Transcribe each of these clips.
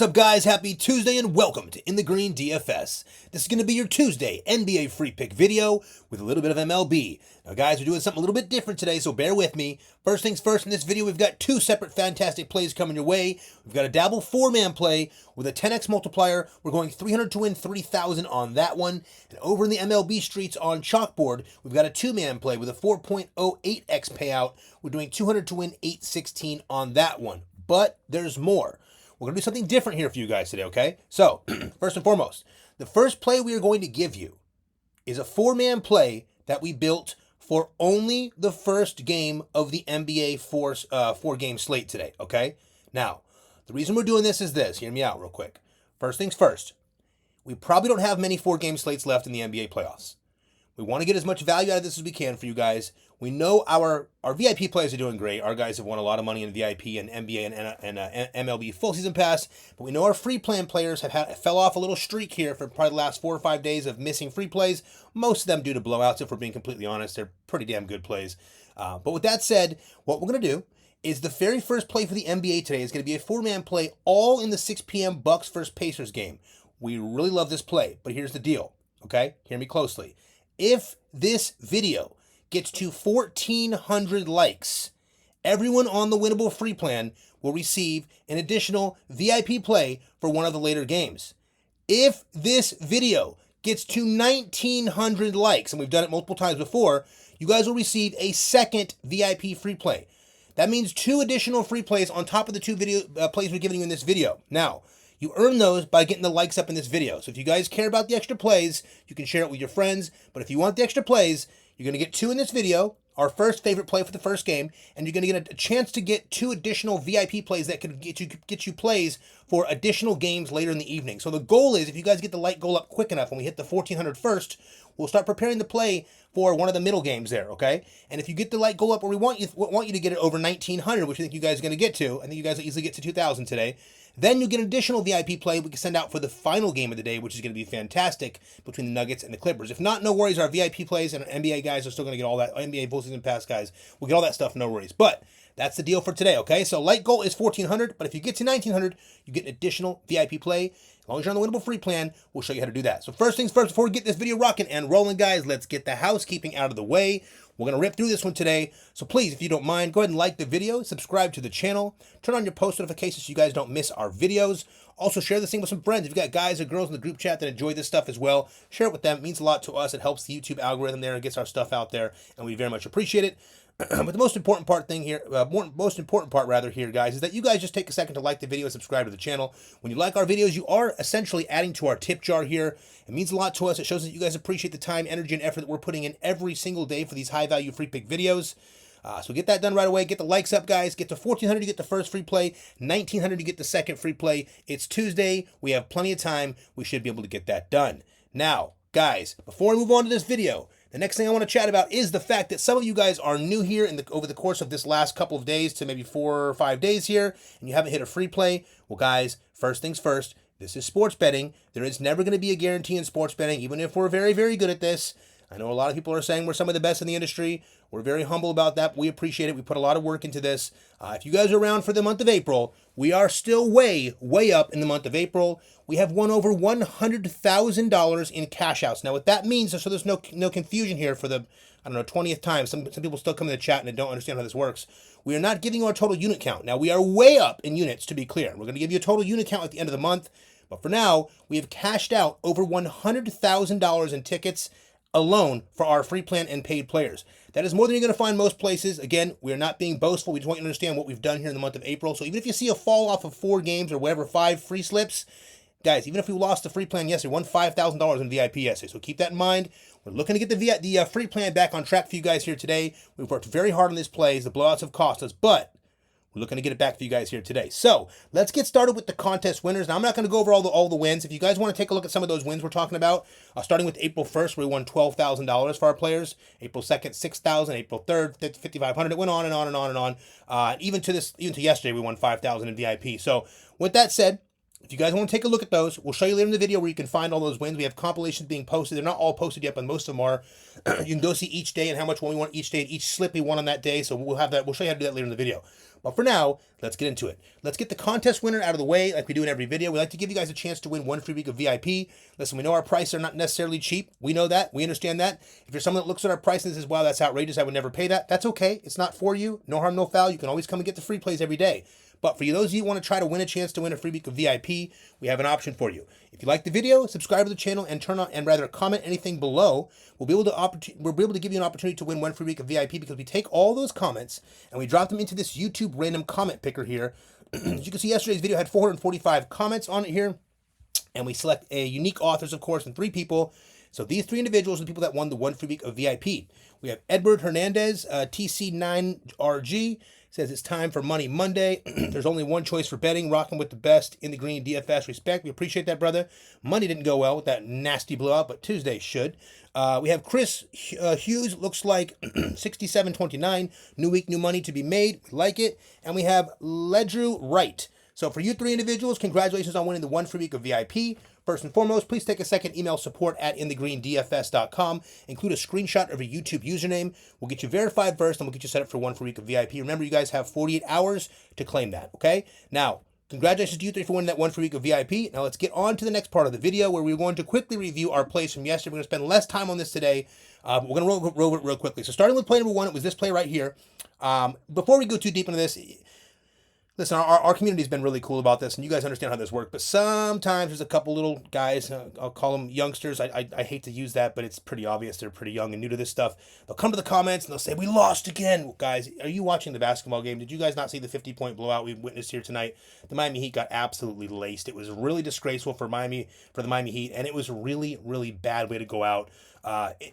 What's up, guys? Happy Tuesday and welcome to In the Green DFS. This is going to be your Tuesday NBA free pick video with a little bit of MLB. Now, guys, we're doing something a little bit different today, so bear with me. First things first, in this video, we've got two separate fantastic plays coming your way. We've got a dabble four-man play with a 10x multiplier. We're going 300 to win 3,000 on that one. And over in the MLB streets on Chalkboard, we've got a two-man play with a 4.08x payout. We're doing 200 to win 816 on that one. But there's more. We're going to do something different here for you guys today, okay? So, first and foremost, the first play we are going to give you is a four-man play that we built for only the first game of the NBA four-game slate today, okay? Now, the reason we're doing this is this. Hear me out real quick. First things first, we probably don't have many four-game slates left in the NBA playoffs. We want to get as much value out of this as we can for you guys. We know our VIP players are doing great. Our guys have won a lot of money in VIP and NBA and MLB full season pass. But we know our free plan players fell off a little streak here for probably the last 4 or 5 days of missing free plays. Most of them due to blowouts, if we're being completely honest. They're pretty damn good plays. But with that said, what we're going to do is the very first play for the NBA today is going to be a four-man play all in the 6 p.m. Bucks versus Pacers game. We really love this play, but here's the deal, okay? Hear me closely. If this video gets to 1,400 likes, everyone on the winnable free plan will receive an additional VIP play for one of the later games. If this video gets to 1,900 likes, and we've done it multiple times before, you guys will receive a second VIP free play. That means 2 additional free plays on top of the 2 plays we're giving you in this video. Now, you earn those by getting the likes up in this video. So if you guys care about the extra plays, you can share it with your friends. But if you want the extra plays, you're going to get 2 in this video, our first favorite play for the first game, and you're going to get a chance to get 2 additional VIP plays that could get you plays for additional games later in the evening. So the goal is, if you guys get the like goal up quick enough when we hit the 1,400 first, we'll start preparing the play for one of the middle games there, okay? And if you get the like goal up where we want you to get it over 1,900, which I think you guys are going to get to, I think you guys will easily get to 2,000 today, then you get an additional VIP play we can send out for the final game of the day, which is going to be fantastic between the Nuggets and the Clippers. If not, no worries. Our VIP plays and our NBA guys are still going to get all that. NBA full season pass guys will get all that stuff, no worries. But that's the deal for today, okay? So light goal is 1,400, but if you get to 1,900, you get an additional VIP play. As long as you're on the winnable free plan, we'll show you how to do that. So first things first, before we get this video rocking and rolling, guys, let's get the housekeeping out of the way. We're going to rip through this one today. So please, if you don't mind, go ahead and like the video, subscribe to the channel, turn on your post notifications so you guys don't miss our videos. Also, share this thing with some friends. If you've got guys or girls in the group chat that enjoy this stuff as well, share it with them. It means a lot to us. It helps the YouTube algorithm there and gets our stuff out there, and we very much appreciate it. But the most important part here, guys, is that you guys just take a second to like the video and subscribe to the channel. When you like our videos, you are essentially adding to our tip jar here. It means a lot to us. It shows that you guys appreciate the time, energy, and effort that we're putting in every single day for these high-value free pick videos. So get that done right away. Get the likes up, guys. Get to 1,400 to get the first free play. 1,900 to get the second free play. It's Tuesday. We have plenty of time. We should be able to get that done. Now, guys, before I move on to this video, the next thing I want to chat about is the fact that some of you guys are new here over the course of this last couple of days to maybe 4 or 5 days here, and you haven't hit a free play. Well, guys, first things first, this is sports betting. There is never going to be a guarantee in sports betting, even if we're very, very good at this. I know a lot of people are saying we're some of the best in the industry. We're very humble about that. We appreciate it. We put a lot of work into this. If you guys are around for the month of April, we are still way, way up in the month of April. We have won over $100,000 in cash outs. Now, what that means, so there's no confusion here for the, 20th time. Some people still come in the chat and don't understand how this works. We are not giving you our total unit count. Now, we are way up in units, to be clear. We're going to give you a total unit count at the end of the month. But for now, we have cashed out over $100,000 in tickets alone for our free plan and paid players. That is more than you're going to find most places. Again, we are not being boastful. We just want you to understand what we've done here in the month of April. So even if you see a fall off of 4 games or whatever, 5 free slips, guys, even if we lost the free plan yesterday, won $5,000 in VIP yesterday. So keep that in mind. We're looking to get the free plan back on track for you guys here today. We've worked very hard on these plays. The blowouts have cost us, but we're looking to get it back for you guys here today. So let's get started with the contest winners. Now, I'm not going to go over all the wins. If you guys want to take a look at some of those wins we're talking about, starting with April 1st, where we won $12,000 for our players. April 2nd, $6,000. April 3rd, $5,500. It went on and on and on and on. Even to yesterday, we won $5,000 in VIP. So with that said, If you guys want to take a look at those, we'll show you later in the video where you can find all those wins. We have compilations being posted. They're not all posted yet, but most of them are. You can go see each day and how much one we want each day and each slip we won on that day. So we'll have that. We'll show you how to do that later in the video. But for now, let's get into it. Let's get the contest winner out of the way like we do in every video. We like to give you guys a chance to win one free week of VIP. Listen, we know our prices are not necessarily cheap. We know that. We understand that. If you're someone that looks at our price and says, wow, that's outrageous, I would never pay that, that's okay. It's not for you. No harm, no foul. You can always come and get the free plays every day. But for you, those of you who want to try to win a chance to win a free week of VIP, we have an option for you. If you like the video, subscribe to the channel and comment anything below. We'll be able to give you an opportunity to win one free week of VIP because we take all those comments and we drop them into this YouTube random comment picker here. As you can see, yesterday's video had 445 comments on it here, and we select a unique authors, of course, and 3 people. So these 3 individuals are the people that won the one free week of VIP. We have Edward Hernandez, TC9RG. Says it's time for Money Monday. There's only one choice for betting, rocking with the best in the green DFS. Respect. We appreciate that, brother. Monday didn't go well with that nasty blowout, but Tuesday should. We have Chris Hughes, looks like 67.29. New week, new money to be made. We like it. And we have Ledrew Wright. So for you 3 individuals, congratulations on winning the one free week of VIP. First and foremost, please take a second, email support@InTheGreenDFS.com. Include a screenshot of a YouTube username. We'll get you verified first, and we'll get you set up for one free week of VIP. Remember, you guys have 48 hours to claim that, okay? Now, congratulations to you 3 for winning that one free week of VIP. Now, let's get on to the next part of the video where we're going to quickly review our plays from yesterday. We're going to spend less time on this today, but we're going to roll it real quickly. So starting with play number 1, it was this play right here. Before we go too deep into this, listen, our community's been really cool about this, and you guys understand how this works, but sometimes there's a couple little guys, I'll call them youngsters. I hate to use that, but it's pretty obvious they're pretty young and new to this stuff. They'll come to the comments, and they'll say, we lost again. Well, guys, are you watching the basketball game? Did you guys not see the 50-point blowout we witnessed here tonight? The Miami Heat got absolutely laced. It was really disgraceful for the Miami Heat, and it was really, really bad way to go out.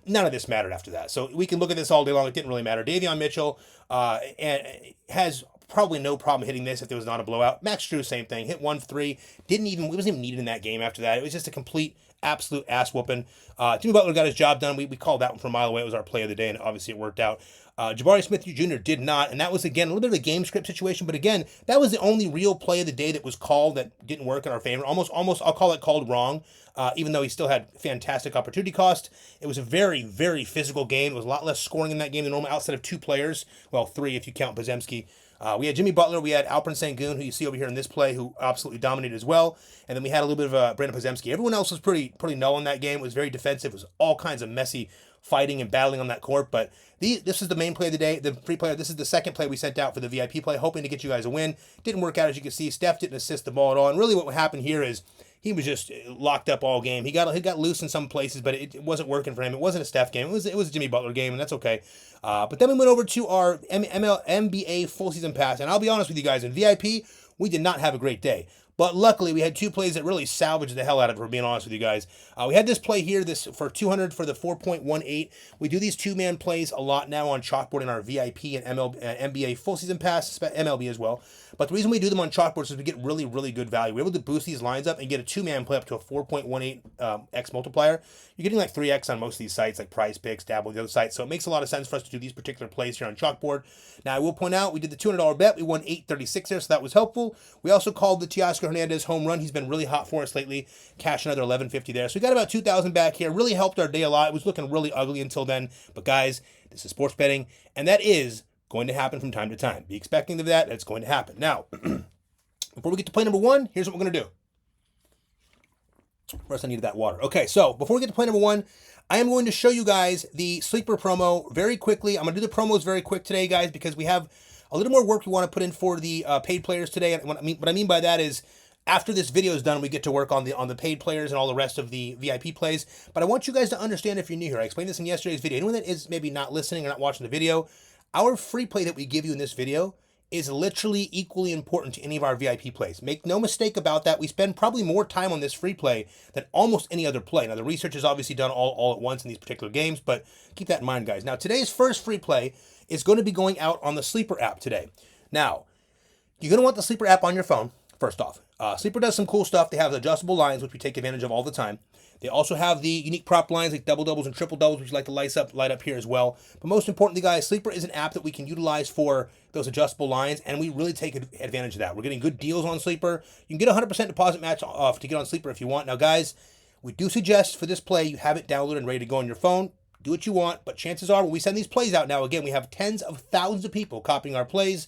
None of this mattered after that. So we can look at this all day long. It didn't really matter. Davion Mitchell has probably no problem hitting this if there was not a blowout. Max Strus, same thing. Hit 1-3. It wasn't even needed in that game after that. It was just a complete, absolute ass whooping. Jimmy Butler got his job done. We called that one from a mile away. It was our play of the day, and obviously it worked out. Jabari Smith Jr. did not, and that was, again, a little bit of a game script situation, but again, that was the only real play of the day that was called that didn't work in our favor. Almost, I'll call it called wrong, even though he still had fantastic opportunity cost. It was a very, very physical game. It was a lot less scoring in that game than normal outside of 2 players. Well, 3 if you count Pozemski. We had Jimmy Butler, we had Alperen Sengun, who you see over here in this play, who absolutely dominated as well. And then we had a little bit of Brandon Pozemski. Everyone else was pretty null in that game. It was very defensive. It was all kinds of messy fighting and battling on that court. But this is the main play of the day, the free player. This is the second play we sent out for the VIP play, hoping to get you guys a win. Didn't work out, as you can see. Steph didn't assist the ball at all. And really what happened here is he was just locked up all game. He got loose in some places, but it wasn't working for him. It wasn't a Steph game. It was a Jimmy Butler game, and that's okay. But then we went over to our NBA full season pass, and I'll be honest with you guys, in VIP, we did not have a great day. But luckily, we had 2 plays that really salvaged the hell out of it, for being honest with you guys. We had this play here, this for 200 for the 4.18. We do these 2-man plays a lot now on Chalkboard in our VIP and NBA full season pass, MLB as well. But the reason we do them on Chalkboard is we get really, really good value. We're able to boost these lines up and get a 2-man play up to a 4.18 X multiplier. You're getting like 3X on most of these sites, like Prizepicks, Dabble, the other sites. So it makes a lot of sense for us to do these particular plays here on Chalkboard. Now, I will point out, we did the $200 bet. We won $836 there, so that was helpful. We also called the Teoscar Hernandez home run. He's been really hot for us lately. Cash another $11.50 there. So we got about 2,000 back here. Really helped our day a lot. It was looking really ugly until then. But guys, this is sports betting, and that is going to happen from time to time. Be expecting of that. It's going to happen. Now, before we get to play number 1, here's what we're going to do. First, I needed that water. Okay, so before we get to play number 1, I am going to show you guys the sleeper promo very quickly. I'm going to do the promos very quick today, guys, because we have a little more work we want to put in for the paid players today. And what I mean by that is, after this video is done, we get to work on the paid players and all the rest of the VIP plays. But I want you guys to understand, if you're new here, I explained this in yesterday's video. Anyone that is maybe not listening or not watching the video, our free play that we give you in this video is literally equally important to any of our VIP plays. Make no mistake about that. We spend probably more time on this free play than almost any other play. Now, the research is obviously done all at once in these particular games, but keep that in mind, guys. Now, today's first free play is going to be going out on the Sleeper app today. Now, you're going to want the Sleeper app on your phone, first off. Sleeper does some cool stuff. They have adjustable lines, which we take advantage of all the time. They also have the unique prop lines like double doubles and triple doubles, which you like to light up here as well. But most importantly, guys, Sleeper is an app that we can utilize for those adjustable lines, and we really take advantage of that. We're getting good deals on Sleeper. You can get 100% deposit match off to get on Sleeper if you want. Now, guys, we do suggest for this play you have it downloaded and ready to go on your phone. Do what you want, but chances are when we send these plays out now, again, we have tens of thousands of people copying our plays.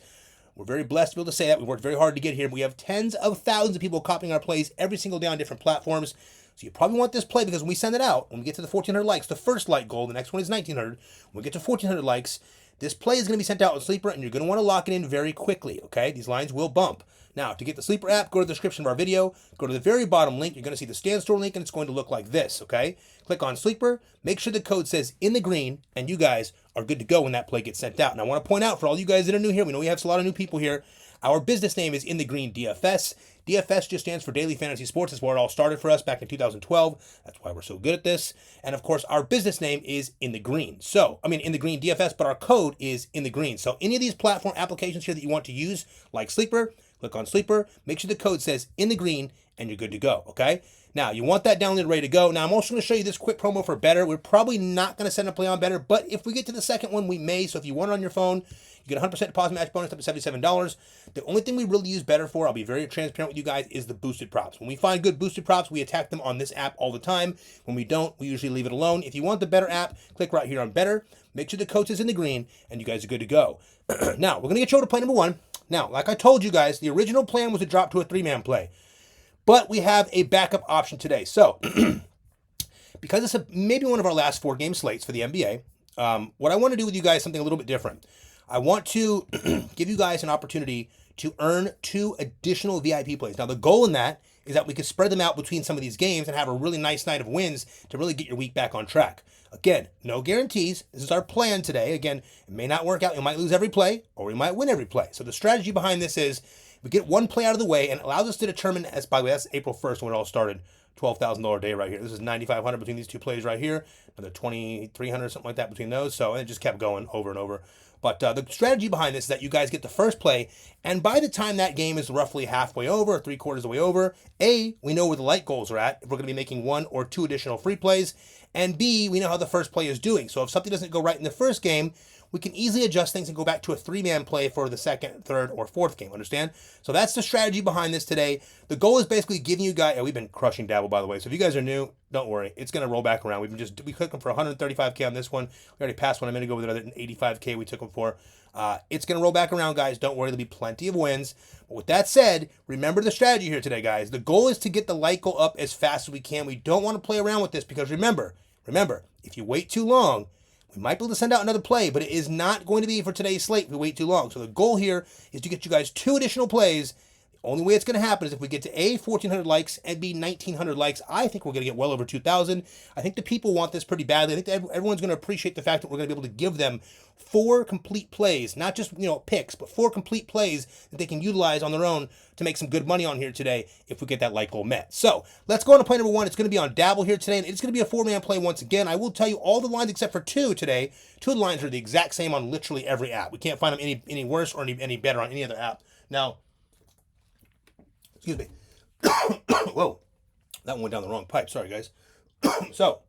We're very blessed to be able to say that. We worked very hard to get here. But we have tens of thousands of people copying our plays every single day on different platforms. So you probably want this play because when we send it out, when we get to the 1,400 likes, the first like goal, the next one is 1,900. When we get to 1,400 likes, this play is going to be sent out on Sleeper, and you're going to want to lock it in very quickly, okay? These lines will bump. Now, to get the Sleeper app, go to the description of our video. Go to the very bottom link. You're going to see the Stand Store link, and it's going to look like this, okay? Click on Sleeper. Make sure the code says in the green, and you guys are good to go when that play gets sent out. And I want to point out for all you guys that are new here, we know we have a lot of new people here. Our business name is InTheGreen DFS. DFS just stands for Daily Fantasy Sports. That's where it all started for us back in 2012. That's why we're so good at this. And of course, our business name is InTheGreen. So, InTheGreen DFS, but our code is InTheGreen. So any of these platform applications here that you want to use, like Sleeper, click on Sleeper, make sure the code says InTheGreen, and you're good to go, okay? Now, you want that downloaded ready to go. Now, I'm also going to show you this quick promo for Better. We're probably not going to send a play on Better, but if we get to the second one, we may. So if you want it on your phone, you get 100% deposit match bonus up to $77. The only thing we really use Better for, I'll be very transparent with you guys, is the boosted props. When we find good boosted props, we attack them on this app all the time. When we don't, we usually leave it alone. If you want the Better app, click right here on Better. Make sure the code is in the green, and you guys are good to go. Now, we're going to get you over to play number one. Now, like I told you guys, the original plan was to drop to a three-man play. But we have a backup option today. So, because it's maybe one of our last 4-game slates for the NBA, what I want to do with you guys is something a little bit different. I want to give you guys an opportunity to earn 2 additional VIP plays. Now, the goal in that is that we could spread them out between some of these games and have a really nice night of wins to really get your week back on track. Again, no guarantees. This is our plan today. Again, it may not work out. We might lose every play, or we might win every play. So the strategy behind this is we get one play out of the way, and it allows us to determine, as by the way, that's April 1st when it all started, $12,000 day right here. This is $9,500 between these 2 plays right here, another $2,300, something like that between those. So it just kept going over and over. But the strategy behind this is that you guys get the first play, and by the time that game is roughly halfway over, or 3/4 of the way over, A, we know where the light goals are at, if we're going to be making 1 or 2 additional free plays, and B, we know how the first play is doing. So if something doesn't go right in the first game, we can easily adjust things and go back to a 3-man play for the second, third, or fourth game, understand? So that's the strategy behind this today. The goal is basically giving you guys, we've been crushing Dabble, by the way, so if you guys are new, don't worry, it's going to roll back around. We took them for 135K on this one. We already passed one a minute ago with another 85K we took them for. It's going to roll back around, guys. Don't worry, there'll be plenty of wins. But with that said, remember the strategy here today, guys. The goal is to get the light goal up as fast as we can. We don't want to play around with this because remember, if you wait too long, we might be able to send out another play, but it is not going to be for today's slate if we wait too long. So the goal here is to get you guys 2 additional plays. The only way it's going to happen is if we get to A, 1,400 likes, and B, 1,900 likes. I think we're going to get well over 2,000. I think the people want this pretty badly. I think that everyone's going to appreciate the fact that we're going to be able to give them 4 complete plays, not just, picks, but 4 complete plays that they can utilize on their own to make some good money on here today if we get that light goal met. So let's go on to play number 1. It's going to be on Dabble here today, and it's going to be a 4-man play once again. I will tell you all the lines except for 2 today. 2 of the lines are the exact same on literally every app. We can't find them any worse or any better on any other app. Now, excuse me. Whoa, that one went down the wrong pipe. Sorry, guys. So,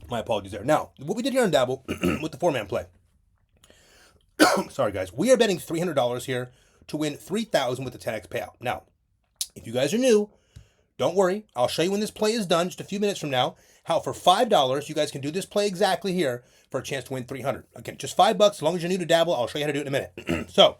my apologies there. Now, what we did here on Dabble with the 4-man play. Sorry, guys. We are betting $300 here to win $3,000 with the 10x payout. Now, if you guys are new, don't worry. I'll show you when this play is done just a few minutes from now, how for $5, you guys can do this play exactly here for a chance to win $300. Again, just $5. As long as you're new to Dabble, I'll show you how to do it in a minute. So,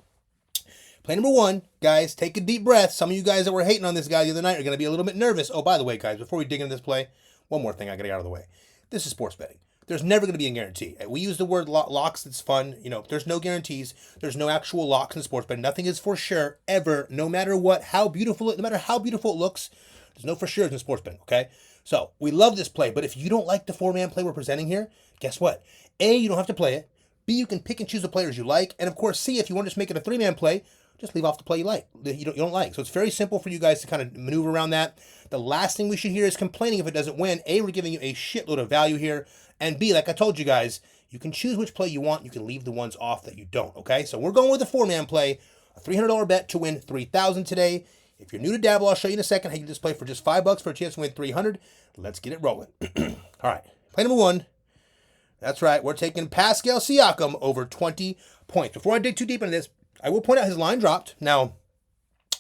play number 1, guys, take a deep breath. Some of you guys that were hating on this guy the other night are going to be a little bit nervous. Oh, by the way, guys, before we dig into this play, one more thing I got to get out of the way. This is sports betting. There's never going to be a guarantee. We use the word locks. It's fun. There's no guarantees. There's no actual locks in sports betting. Nothing is for sure, ever, no matter what, no matter how beautiful it looks, there's no for sure in sports betting, okay? So, we love this play, but if you don't like the 4-man play we're presenting here, guess what? A, you don't have to play it. B, you can pick and choose the players you like. And of course, C, if you want to just make it a 3-man play, just leave off the play you don't like. So it's very simple for you guys to kind of maneuver around that. The last thing we should hear is complaining if it doesn't win. A, we're giving you a shitload of value here. And B, like I told you guys, you can choose which play you want. You can leave the ones off that you don't, okay? So we're going with a 4-man play. A $300 bet to win $3,000 today. If you're new to Dabble, I'll show you in a second how you can just play for just $5 for a chance to win $300. Let's get it rolling. All right, play number one. That's right, we're taking Pascal Siakam over 20 points. Before I dig too deep into this, I will point out his line dropped. Now,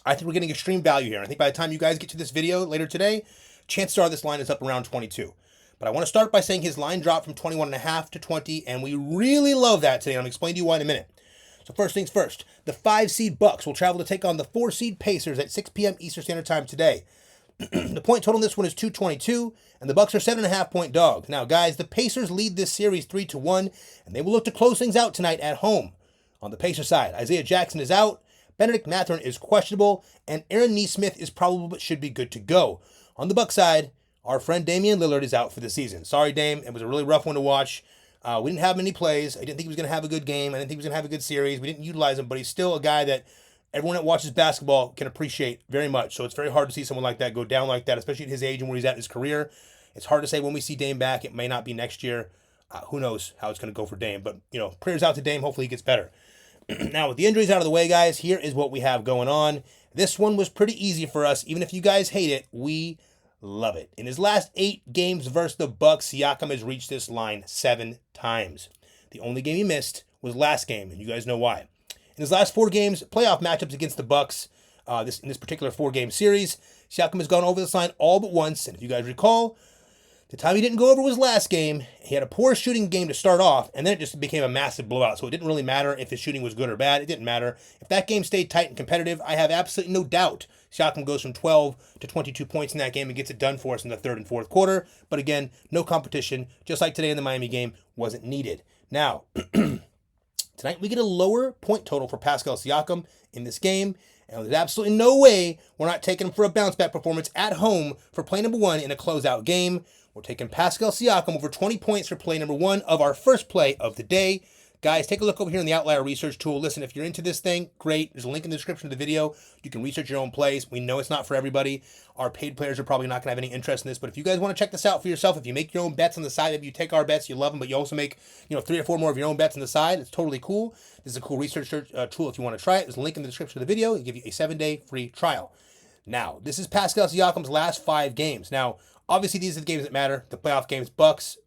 I think we're getting extreme value here. I think by the time you guys get to this video later today, chances are this line is up around 22. But I want to start by saying his line dropped from 21.5 to 20, and we really love that today. I'm going to explain to you why in a minute. So first things first, the 5-seed Bucks will travel to take on the 4-seed Pacers at 6 p.m. Eastern Standard Time today. The point total in this one is 222, and the Bucks are 7.5-point dogs. Now, guys, the Pacers lead this series 3-1, and they will look to close things out tonight at home. On the Pacers side, Isaiah Jackson is out, Benedict Mathurin is questionable, and Aaron Nesmith is probable but should be good to go. On the Bucks side, our friend Damian Lillard is out for the season. Sorry, Dame. It was a really rough one to watch. We didn't have many plays. I didn't think he was going to have a good game. I didn't think he was going to have a good series. We didn't utilize him, but he's still a guy that everyone that watches basketball can appreciate very much. So it's very hard to see someone like that go down like that, especially at his age and where he's at in his career. It's hard to say when we see Dame back. It may not be next year. Who knows how it's going to go for Dame. But, prayers out to Dame. Hopefully he gets better. Now, with the injuries out of the way, guys, here is what we have going on. This one was pretty easy for us. Even if you guys hate it, we love it. In his last 8 games versus the Bucks, Siakam has reached this line 7 times. The only game he missed was last game, and you guys know why. In his last 4 games, playoff matchups against the Bucks, in this particular 4-game series, Siakam has gone over this line all but once. And if you guys recall, the time he didn't go over was last game. He had a poor shooting game to start off, and then it just became a massive blowout. So it didn't really matter if his shooting was good or bad. It didn't matter. If that game stayed tight and competitive, I have absolutely no doubt Siakam goes from 12 to 22 points in that game and gets it done for us in the 3rd and 4th quarter. But again, no competition, just like today in the Miami game, wasn't needed. Now, tonight we get a lower point total for Pascal Siakam in this game. And there's absolutely no way we're not taking him for a bounce back performance at home for play number 1 in a closeout game. We're taking Pascal Siakam over 20 points for play number 1 of our first play of the day. Guys, take a look over here in the Outlier Research tool. Listen, if you're into this thing, great. There's a link in the description of the video. You can research your own plays. We know it's not for everybody. Our paid players are probably not going to have any interest in this. But if you guys want to check this out for yourself, if you make your own bets on the side, if you take our bets, you love them, but you also make 3 or 4 more of your own bets on the side, it's totally cool. This is a cool research tool if you want to try it. There's a link in the description of the video. It'll give you a 7-day free trial. Now, this is Pascal Siakam's last 5 games. Now, obviously, these are the games that matter. The playoff games, Bucks.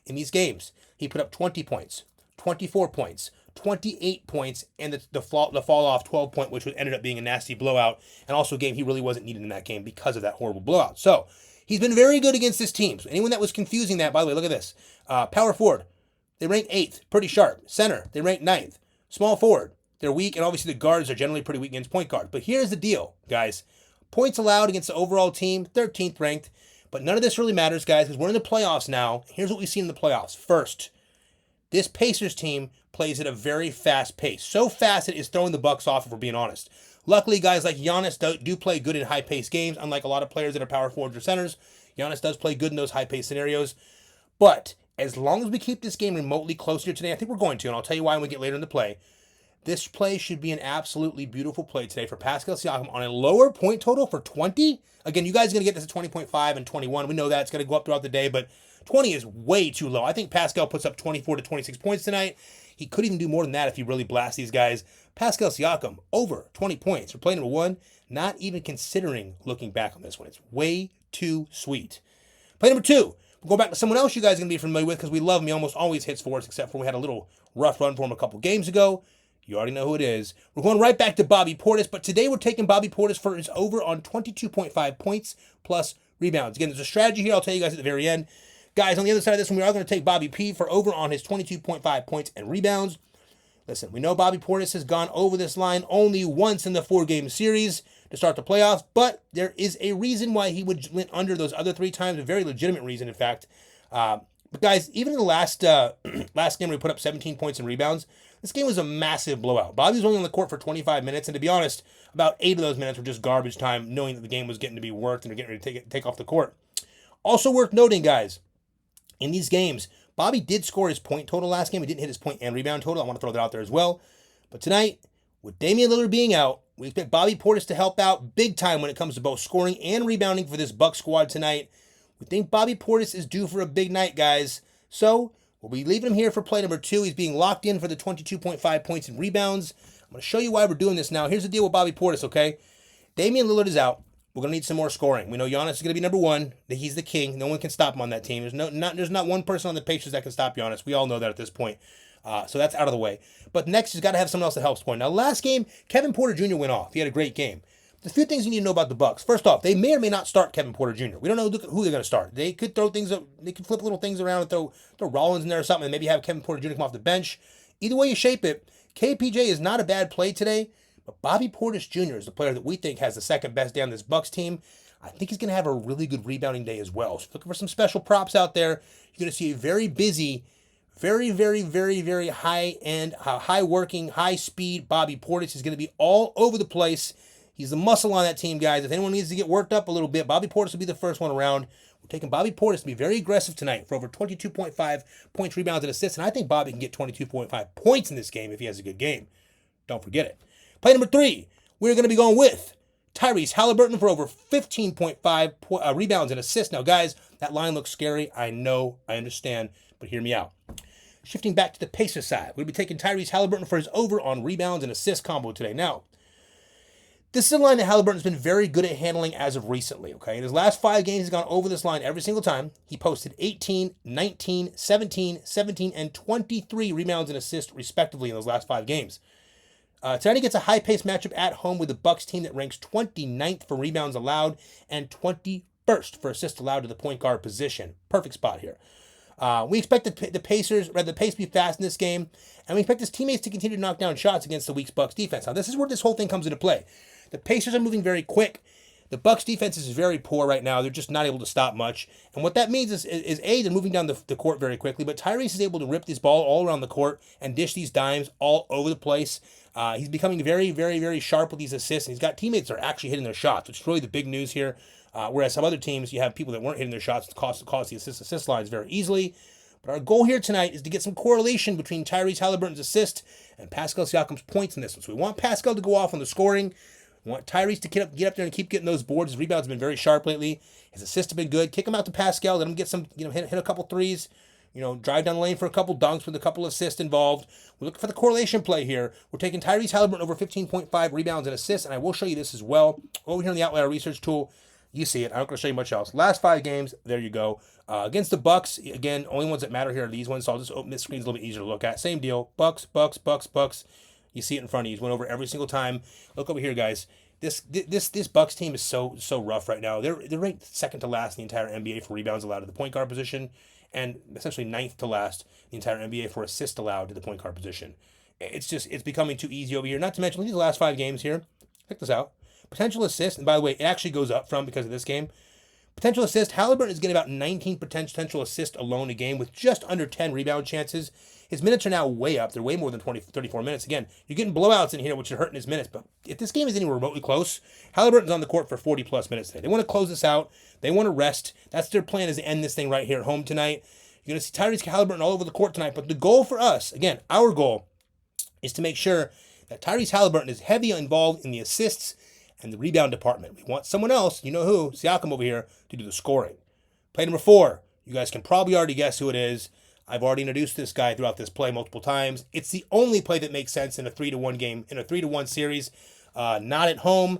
In these games, he put up 20 points, 24 points, 28 points, and the fall off 12 point, which ended up being a nasty blowout, and also a game he really wasn't needed in that game because of that horrible blowout. So, he's been very good against this team. So anyone that was confusing that, by the way, look at this. Power forward, they rank 8th, pretty sharp. Center, they rank 9th. Small forward, they're weak, and obviously the guards are generally pretty weak against point guards. But here's the deal, guys. Points allowed against the overall team, 13th ranked. But none of this really matters, guys, because we're in the playoffs now. Here's what we've seen in the playoffs. First, this Pacers team plays at a very fast pace. So fast it is throwing the Bucks off, if we're being honest. Luckily, guys like Giannis do play good in high-paced games, unlike a lot of players that are power forwards or centers. Giannis does play good in those high-paced scenarios. But as long as we keep this game remotely close here today, I think we're going to, and I'll tell you why when we get later in the play. This play should be an absolutely beautiful play today for Pascal Siakam on a lower point total for 20. Again, you guys are going to get this at 20.5 and 21. We know that it's going to go up throughout the day, but 20 is way too low. I think Pascal puts up 24 to 26 points tonight. He could even do more than that if he really blasts these guys. Pascal Siakam, over 20 points for play number 1, not even considering looking back on this one. It's way too sweet. Play number 2. We'll go back to someone else you guys are going to be familiar with because we love him. He almost always hits for us, except for we had a little rough run for him a couple games ago. You already know who it is. We're going right back to Bobby Portis, but today we're taking Bobby Portis for his over on 22.5 points plus rebounds. Again, there's a strategy here I'll tell you guys at the very end. Guys, on the other side of this one, we are going to take Bobby P for over on his 22.5 points and rebounds. Listen, we know Bobby Portis has gone over this line only once in the 4-game series to start the playoffs, but there is a reason why he went under those other 3 times, a very legitimate reason, in fact. But guys, even in the last last game where he put up 17 points and rebounds, this game was a massive blowout. Bobby was only on the court for 25 minutes, and to be honest, about 8 of those minutes were just garbage time, knowing that the game was getting to be worked and they're getting ready to take off the court. Also worth noting, guys, in these games, Bobby did score his point total last game. He didn't hit his point and rebound total. I want to throw that out there as well. But tonight, with Damian Lillard being out, we expect Bobby Portis to help out big time when it comes to both scoring and rebounding for this Bucks squad tonight. We think Bobby Portis is due for a big night, guys. So, we'll be leaving him here for play number 2. He's being locked in for the 22.5 points and rebounds. I'm going to show you why we're doing this now. Here's the deal with Bobby Portis, okay? Damian Lillard is out. We're going to need some more scoring. We know Giannis is going to be number one. He's the king. No one can stop him on that team. There's not one person on the Pacers that can stop Giannis. We all know that at this point. So that's out of the way. But next, he's got to have someone else that helps score. Now, last game, Kevin Porter Jr. went off. He had a great game. There's a few things you need to know about the Bucks. First off, they may or may not start Kevin Porter Jr. We don't know who they're going to start. They could throw things up. They could flip little things around and throw Rollins in there or something, and maybe have Kevin Porter Jr. come off the bench. Either way you shape it, KPJ is not a bad play today. But Bobby Portis Jr. is the player that we think has the second best day on this Bucks team. I think he's going to have a really good rebounding day as well. So looking for some special props out there. You're going to see a very busy, very, very, very, very high-end, high-working, high-speed Bobby Portis. Is going to be all over the place. He's the muscle on that team, guys. If anyone needs to get worked up a little bit, Bobby Portis will be the first one around. We're taking Bobby Portis to be very aggressive tonight for over 22.5 points, rebounds, and assists. And I think Bobby can get 22.5 points in this game if he has a good game. Don't forget it. Play number 3, we're going to be going with Tyrese Halliburton for over 15.5 rebounds and assists. Now, guys, that line looks scary. I know, I understand, but hear me out. Shifting back to the Pacers side, we'll be taking Tyrese Halliburton for his over on rebounds and assist combo today. Now, this is a line that Halliburton's been very good at handling as of recently, okay? In his last 5 games, he's gone over this line every single time. He posted 18, 19, 17, 17, and 23 rebounds and assists, respectively, in those last 5 games. Tonight he gets a high-paced matchup at home with the Bucks team that ranks 29th for rebounds allowed and 21st for assists allowed to the point guard position. Perfect spot here. We expect the pace to be fast in this game, and we expect his teammates to continue to knock down shots against the weak Bucks defense. Now, this is where this whole thing comes into play. The Pacers are moving very quick. The Bucks defense is very poor right now. They're just not able to stop much. And what that means is A, they're moving down the court very quickly, but Tyrese is able to rip this ball all around the court and dish these dimes all over the place. He's becoming very, very, very sharp with these assists, and he's got teammates that are actually hitting their shots, which is really the big news here. Whereas some other teams, you have people that weren't hitting their shots to cost the assist lines very easily. But our goal here tonight is to get some correlation between Tyrese Halliburton's assist and Pascal Siakam's points in this one. So we want Pascal to go off on the scoring. We want Tyrese to get up there and keep getting those boards. His rebounds have been very sharp lately. His assists have been good. Kick him out to Pascal. Let him get some, hit a couple threes. Drive down the lane for a couple dunks with a couple assists involved. We're looking for the correlation play here. We're taking Tyrese Halliburton over 15.5 rebounds and assists, and I will show you this as well. Over here in the Outlier Research Tool, you see it. I'm not going to show you much else. Last 5 games, there you go. Against the Bucks, again, only ones that matter here are these ones, so I'll just open this screen. It's a little bit easier to look at. Same deal. Bucks. You see it in front of you. He's went over every single time. Look over here, guys. This Bucks team is so rough right now. They're ranked second to last in the entire NBA for rebounds allowed to the point guard position, and essentially 9th to last in the entire NBA for assists allowed to the point guard position. It's becoming too easy over here. Not to mention, look at the last 5 games here. Check this out. Potential assist, and by the way, it actually goes up from because of this game. Potential assist, Halliburton is getting about 19 potential assists alone a game with just under 10 rebound chances. His minutes are now way up. They're way more than 34 minutes. Again, you're getting blowouts in here, which are hurting his minutes. But if this game is anywhere remotely close, Halliburton's on the court for 40-plus minutes today. They want to close this out. They want to rest. That's their plan, is to end this thing right here at home tonight. You're going to see Tyrese Halliburton all over the court tonight. But the goal for us, again, our goal, is to make sure that Tyrese Halliburton is heavily involved in the assists and the rebound department. We want someone else, you know who, Siakam over here, to do the scoring. Play number 4. You guys can probably already guess who it is. I've already introduced this guy throughout this play multiple times. It's the only play that makes sense in a 3-1 game, in a 3-1 series. Not at home.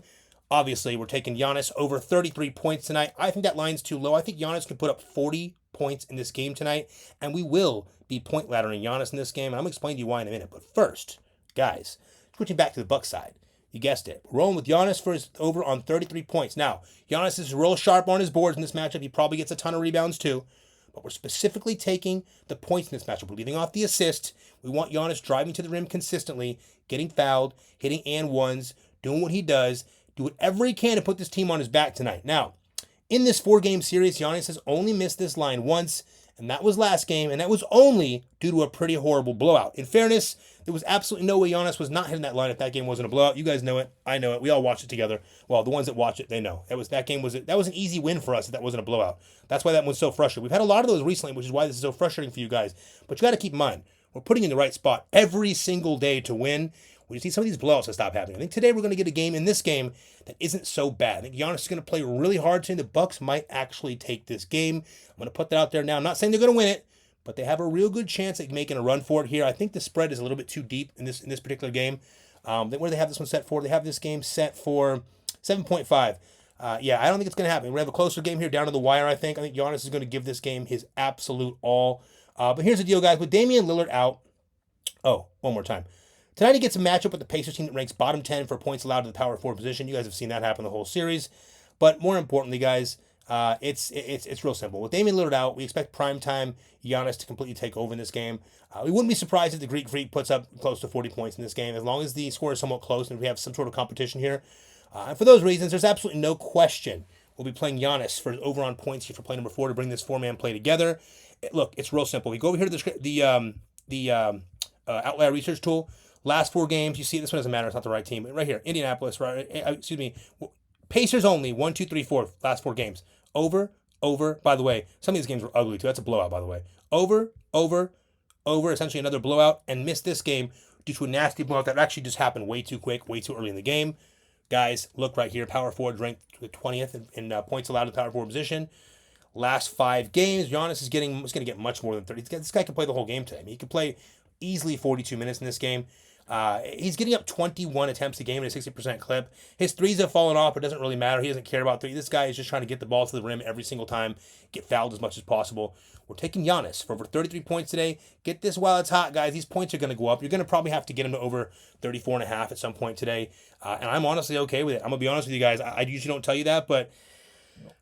Obviously, we're taking Giannis over 33 points tonight. I think that line's too low. I think Giannis can put up 40 points in this game tonight, and we will be point laddering Giannis in this game, and I'm going to explain to you why in a minute. But first, guys, switching back to the Bucks side. You guessed it. We're rolling with Giannis for his over on 33 points. Now, Giannis is real sharp on his boards in this matchup. He probably gets a ton of rebounds too. But we're specifically taking the points in this matchup. We're leaving off the assist. We want Giannis driving to the rim consistently, getting fouled, hitting and ones, doing what he does. Do whatever he can to put this team on his back tonight. Now, in this 4-game series, Giannis has only missed this line once, and that was last game, and that was only due to a pretty horrible blowout. In fairness, there was absolutely no way Giannis was not hitting that line if that game wasn't a blowout. You guys know it. I know it. We all watched it together. Well, the ones that watch it, they know. That was an easy win for us if that wasn't a blowout. That's why that one's so frustrating. We've had a lot of those recently, which is why this is so frustrating for you guys. But you got to keep in mind, we're putting in the right spot every single day to win. We just need some of these blowouts to stop happening. I think today we're going to get a game in this game that isn't so bad. I think Giannis is going to play really hard today. The Bucks might actually take this game. I'm going to put that out there now. I'm not saying they're going to win it, but they have a real good chance at making a run for it here. I think the spread is a little bit too deep in this particular game. Where do they have this one set for? They have this game set for 7.5. Yeah, I don't think it's going to happen. We're going to have a closer game here down to the wire, I think. I think Giannis is going to give this game his absolute all. But here's the deal, guys. With Damian Lillard out, one more time. Tonight he gets a matchup with the Pacers team that ranks bottom 10 for points allowed to the power forward position. You guys have seen that happen the whole series. But more importantly, guys, it's real simple. With Damian Lillard out, we expect primetime Giannis to completely take over in this game. We wouldn't be surprised if the Greek Freak puts up close to 40 points in this game, as long as the score is somewhat close and we have some sort of competition here. And for those reasons, there's absolutely no question we'll be playing Giannis for over on points here for play number 4 to bring this 4-man play together. Look, it's real simple. We go over here to the Outlier Research tool. Last 4 games, you see this one doesn't matter. It's not the right team. Right here, Indianapolis. Right? Excuse me. Pacers only. 1, 2, 3, 4. Last 4 games. Over. By the way, some of these games were ugly too. That's a blowout, by the way. Over. Essentially another blowout, and missed this game due to a nasty blowout that actually just happened way too quick, way too early in the game. Guys, look right here. Power forward ranked 20th in points allowed to the power forward position. Last 5 games, Giannis is going to get much more than 30. This guy can play the whole game today. I mean, he can play easily 42 minutes in this game. He's getting up 21 attempts a game at a 60% clip. His threes have fallen off, but it doesn't really matter. He doesn't care about three. This guy is just trying to get the ball to the rim every single time, get fouled as much as possible. We're taking Giannis for over 33 points today. Get this while it's hot, guys. These points are going to go up. You're going to probably have to get him to over 34.5 at some point today. And I'm honestly okay with it. I'm going to be honest with you guys. I usually don't tell you that, but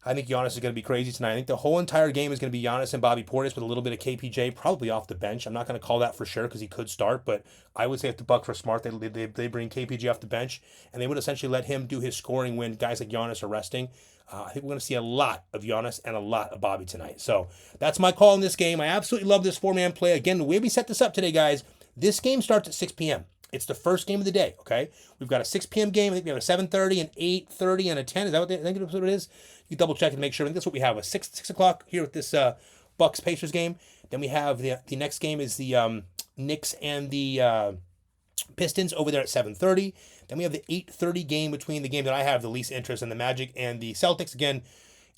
I think Giannis is going to be crazy tonight. I think the whole entire game is going to be Giannis and Bobby Portis with a little bit of KPJ, probably off the bench. I'm not going to call that for sure because he could start, but I would say if the Bucks were smart, they bring KPJ off the bench, and they would essentially let him do his scoring when guys like Giannis are resting. I think we're going to see a lot of Giannis and a lot of Bobby tonight. So that's my call in this game. I absolutely love this 4-man play. Again, the way we set this up today, guys, this game starts at 6 p.m. It's the first game of the day, okay? We've got a 6 p.m. game. I think we have a 7:30, an 8:30, and a 10. Is that what I think that's what it is? You double check and make sure. I think that's what we have. A 6 o'clock here with this Bucks Pacers game. Then we have the next game is the Knicks and the Pistons over there at 7:30. Then we have the 8:30 game between the game that I have the least interest in, the Magic and the Celtics. Again,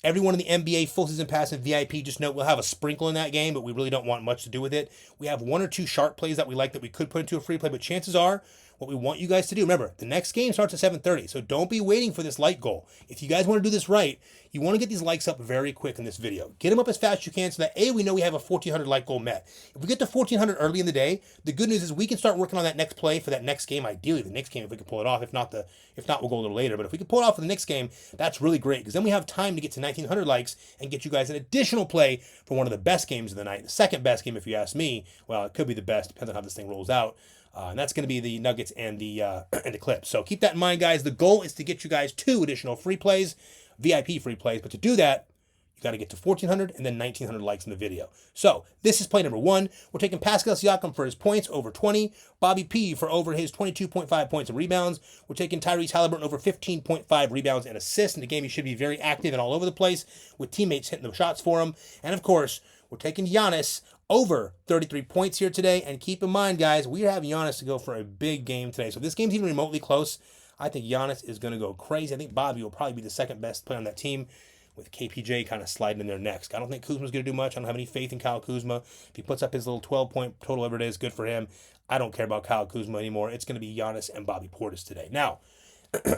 everyone in the NBA full season pass and VIP, just note we'll have a sprinkle in that game, but we really don't want much to do with it. We have 1 or 2 sharp plays that we like that we could put into a free play, but chances are what we want you guys to do, remember, the next game starts at 7:30, so don't be waiting for this like goal. If you guys want to do this right, you want to get these likes up very quick in this video. Get them up as fast as you can so that A, we know we have a 1,400 like goal met. If we get to 1,400 early in the day, the good news is we can start working on that next play for that next game, ideally the next game if we can pull it off. If not, we'll go a little later. But if we can pull it off for the next game, that's really great because then we have time to get to 1,900 likes and get you guys an additional play for one of the best games of the night. The second best game, if you ask me. Well, it could be the best, depends on how this thing rolls out. And that's going to be the Nuggets and the Clips. So keep that in mind, guys. The goal is to get you guys 2 additional free plays, VIP free plays. But to do that, you got to get to 1,400 and then 1,900 likes in the video. So this is play number 1. We're taking Pascal Siakam for his points over 20. Bobby P for over his 22.5 points and rebounds. We're taking Tyrese Halliburton over 15.5 rebounds and assists. In the game, he should be very active and all over the place with teammates hitting the shots for him. And of course, we're taking Giannis over 33 points here today. And keep in mind, guys, we have Giannis to go for a big game today. So if this game's even remotely close, I think Giannis is going to go crazy. I think Bobby will probably be the second best player on that team with KPJ kind of sliding in there next. I don't think Kuzma's going to do much. I don't have any faith in Kyle Kuzma. If he puts up his little 12-point total, whatever it is, good for him. I don't care about Kyle Kuzma anymore. It's going to be Giannis and Bobby Portis today. Now,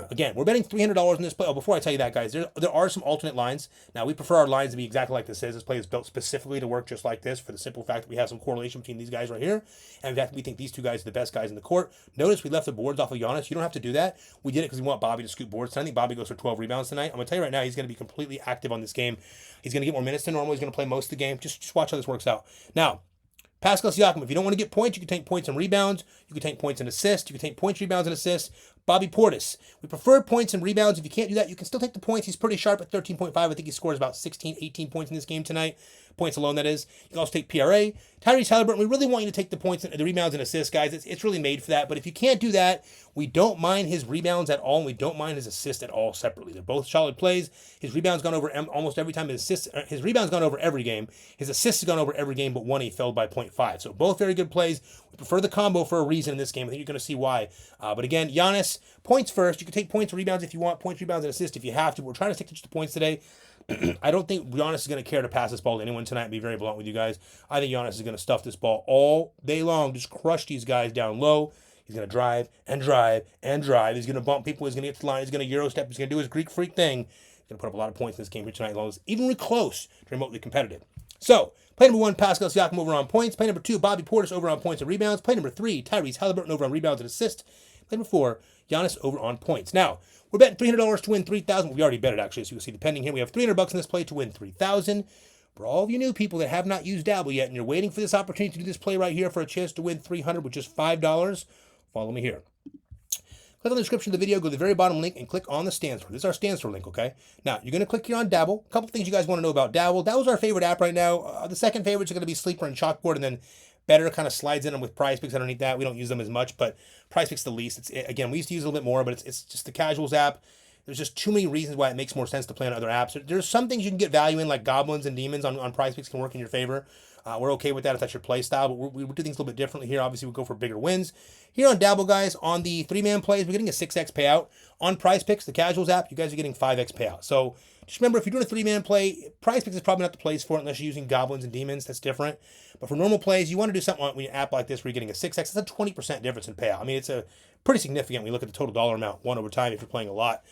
again, we're betting $300 in this play. Oh, before I tell you that, guys, there are some alternate lines. Now, we prefer our lines to be exactly like this is. This play is built specifically to work just like this for the simple fact that we have some correlation between these guys right here. And in fact, we think these 2 guys are the best guys in the court. Notice we left the boards off of Giannis. You don't have to do that. We did it because we want Bobby to scoop boards. So I think Bobby goes for 12 rebounds tonight. I'm going to tell you right now, he's going to be completely active on this game. He's going to get more minutes than normal. He's going to play most of the game. Just watch how this works out. Now, Pascal Siakam, if you don't want to get points, you can take points and rebounds. You can take points and assists. You can take points, rebounds, and assists. Bobby Portis, we prefer points and rebounds. If you can't do that, you can still take the points. He's pretty sharp at 13.5. I think he scores about 16, 18 points in this game tonight. Points alone, that is. You can also take PRA. Tyrese Halliburton, we really want you to take the points, the rebounds, and assists, guys. It's really made for that. But if you can't do that, we don't mind his rebounds at all, and we don't mind his assists at all separately. They're both solid plays. His rebounds gone over almost every time. His rebounds gone over every game. His assists have gone over every game, but one he failed by 0.5. So both very good plays. We prefer the combo for a reason in this game. I think you're going to see why. But again, Giannis, points first. You can take points and rebounds if you want. Points, rebounds, and assists if you have to. We're trying to stick to just the points today. I don't think Giannis is going to care to pass this ball to anyone tonight and be very blunt with you guys. I think Giannis is going to stuff this ball all day long, just crush these guys down low. He's going to drive and drive and drive. He's going to bump people. He's going to get to the line. He's going to Euro step. He's going to do his Greek freak thing. He's going to put up a lot of points in this game here tonight, as long as even close to remotely competitive. So, play number 1, Pascal Siakam over on points. Play number 2, Bobby Portis over on points and rebounds. Play number 3, Tyrese Halliburton over on rebounds and assists. Play number 4, Giannis over on points. Now, we're betting $300 to win $3,000. We already bet it, actually, as you can see the pending here. We have $300 in this play to win $3,000. For all of you new people that have not used Dabble yet and you're waiting for this opportunity to do this play right here for a chance to win $300 with just $5, follow me here. Click on the description of the video, go to the very bottom link, and click on the stands for. This is our stands for link, okay? Now, you're going to click here on Dabble. A couple things you guys want to know about Dabble. Dabble's our favorite app right now. The second favorites are going to be Sleeper and Chalkboard, and then Better kind of slides in them with Prizepicks underneath that. We don't use them as much, but Prizepicks the least. Again, we used to use it a little bit more, but it's just the casuals app. There's just too many reasons why it makes more sense to play on other apps. There's some things you can get value in, like goblins and demons on Prizepicks can work in your favor. We're okay with that if that's your play style, but we do things a little bit differently here. Obviously, we go for bigger wins. Here on Dabble, guys, on the 3-man plays, we're getting a 6x payout. On Prizepicks, the casuals app, you guys are getting 5x payout. So just remember, if you're doing a 3-man play, Prizepicks is probably not the place for it unless you're using goblins and demons. That's different. But for normal plays, you want to do something on an app like this where you're getting a 6x. It's a 20% difference in payout. I mean, it's a pretty significant when you look at the total dollar amount, won over time if you're playing a lot.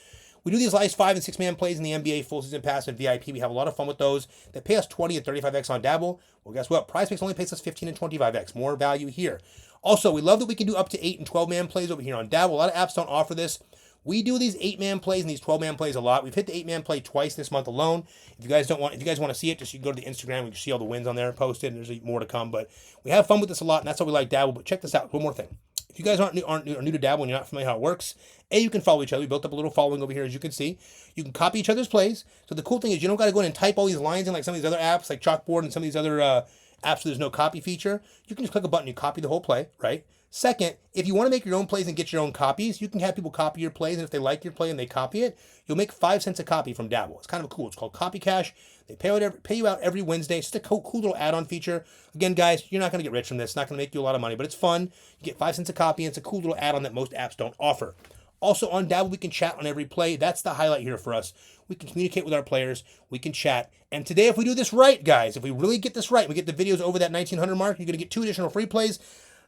We do these last 5 and 6-man plays in the NBA full season pass and VIP. We have a lot of fun with those. They pay us 20 and 35x on Dabble. Well, guess what? Prizepicks only pays us 15 and 25x. More value here. Also, we love that we can do up to 8 and 12-man plays over here on Dabble. A lot of apps don't offer this. We do these 8-man plays and these 12-man plays a lot. We've hit the 8-man play twice this month alone. If you guys want to see it, just you can go to the Instagram. We can see all the wins on there posted, and there's more to come. But we have fun with this a lot, and that's why we like Dabble. But check this out. One more thing. If you guys are new to Dabble and you're not familiar how it works, you can follow each other. We built up a little following over here, as you can see. You can copy each other's plays. So the cool thing is you don't got to go in and type all these lines in like some of these other apps, like Chalkboard and some of these other apps where there's no copy feature. You can just click a button, you copy the whole play, right? Second, if you want to make your own plays and get your own copies, you can have people copy your plays, and if they like your play and they copy it, you'll make 5 cents a copy from Dabble. It's kind of cool. It's called Copy Cash. They pay you out every Wednesday. It's just a cool little add-on feature. Again, guys, you're not going to get rich from this. It's not going to make you a lot of money, but it's fun. You get 5 cents a copy, and it's a cool little add-on that most apps don't offer. Also, on Dabble, we can chat on every play. That's the highlight here for us. We can communicate with our players. We can chat. And today, if we do this right, guys, if we really get this right, we get the videos over that 1,900 mark, you're going to get 2 additional free plays.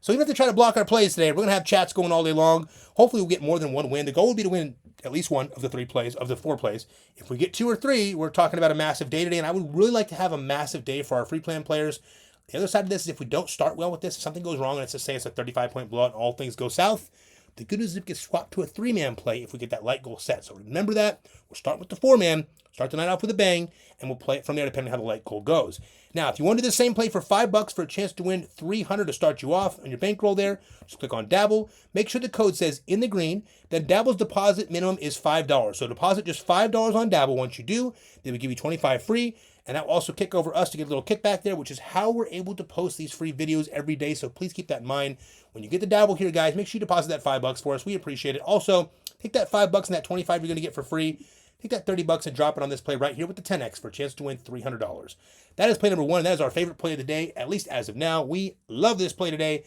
So even if they try to block our plays today, we're going to have chats going all day long. Hopefully, we'll get more than one win. The goal would be to win at least one of the 3 plays, of the 4 plays. If we get 2 or 3, we're talking about a massive day today, and I would really like to have a massive day for our free plan players. The other side of this is if we don't start well with this, if something goes wrong, and let's just say it's a 35-point blowout and all things go south, the good news is it gets swapped to a 3-man play if we get that light goal set. So remember that. We'll start with the 4-man, start the night off with a bang, and we'll play it from there depending on how the light goal goes. Now, if you want to do the same play for $5 for a chance to win $300 to start you off on your bankroll there, just click on Dabble. Make sure the code says InTheGreen. Then Dabble's deposit minimum is $5. So deposit just $5 on Dabble. Once you do, they will give you $25 free. And that will also kick over us to get a little kickback there, which is how we're able to post these free videos every day. So please keep that in mind. When you get the Dabble here, guys, make sure you deposit that $5 for us. We appreciate it. Also, take that $5 and that $25 you're going to get for free. Take that $30 and drop it on this play right here with the 10x for a chance to win $300. That is play number 1, and that is our favorite play of the day, at least as of now. We love this play today.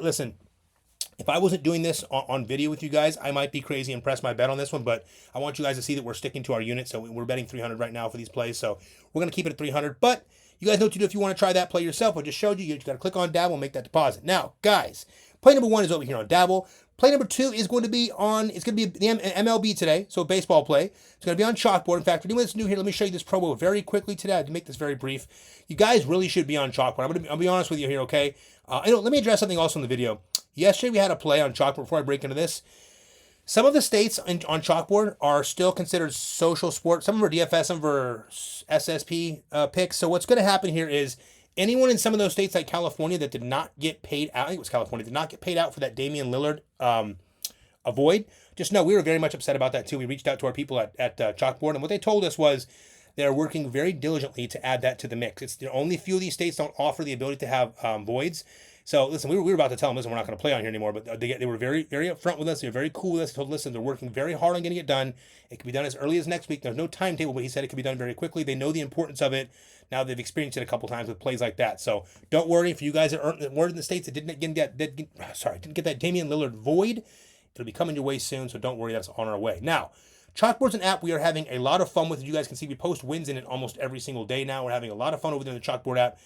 Listen, if I wasn't doing this on video with you guys, I might be crazy and press my bet on this one, but I want you guys to see that we're sticking to our unit, so we're betting $300 right now for these plays, so we're going to keep it at $300, but you guys know what to do if you want to try that play yourself. I just showed you. You got to click on Dabble and make that deposit. Now, guys, play number 1 is over here on Dabble. Play number 2 is going to be on, it's going to be the MLB today, so baseball play. It's going to be on Chalkboard. In fact, for anyone that's new here, let me show you this promo very quickly today to make this very brief. You guys really should be on Chalkboard. I'll be honest with you here, okay? Let me address something else in the video. Yesterday, we had a play on Chalkboard before I break into this. Some of the states on Chalkboard are still considered social sports. Some of them are DFS, some of them are SSP picks. So what's going to happen here is anyone in some of those states like California that did not get paid out, I think it was California, did not get paid out for that Damian Lillard avoid. Just know we were very much upset about that too. We reached out to our people at Chalkboard, and what they told us was they're working very diligently to add that to the mix. It's the only few of these states don't offer the ability to have voids. So listen, we were about to tell them, listen, we're not going to play on here anymore, but they were very, very upfront with us. They were very cool with us. They told, listen, they're working very hard on getting it done. It can be done as early as next week. There's no timetable, but he said it can be done very quickly. They know the importance of it. Now they've experienced it a couple times with plays like that. So don't worry for you guys that weren't in the states that didn't get that Damian Lillard void. It'll be coming your way soon, so don't worry, that's on our way. Now, Chalkboard's an app we are having a lot of fun with. As you guys can see, we post wins in it almost every single day now. We're having a lot of fun over there in the Chalkboard app.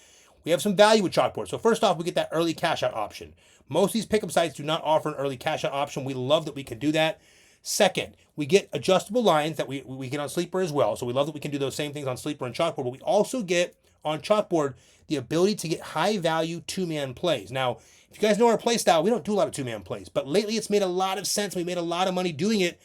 we have some value with Chalkboard. So first off, we get that early cash out option. Most of these pickup sites do not offer an early cash out option. We love that we can do that. Second, we get adjustable lines that we get on Sleeper as well. So we love that we can do those same things on Sleeper and Chalkboard, but we also get on Chalkboard the ability to get high value two-man plays. Now, if you guys know our play style, we don't do a lot of two-man plays, but lately it's made a lot of sense. We made a lot of money doing it.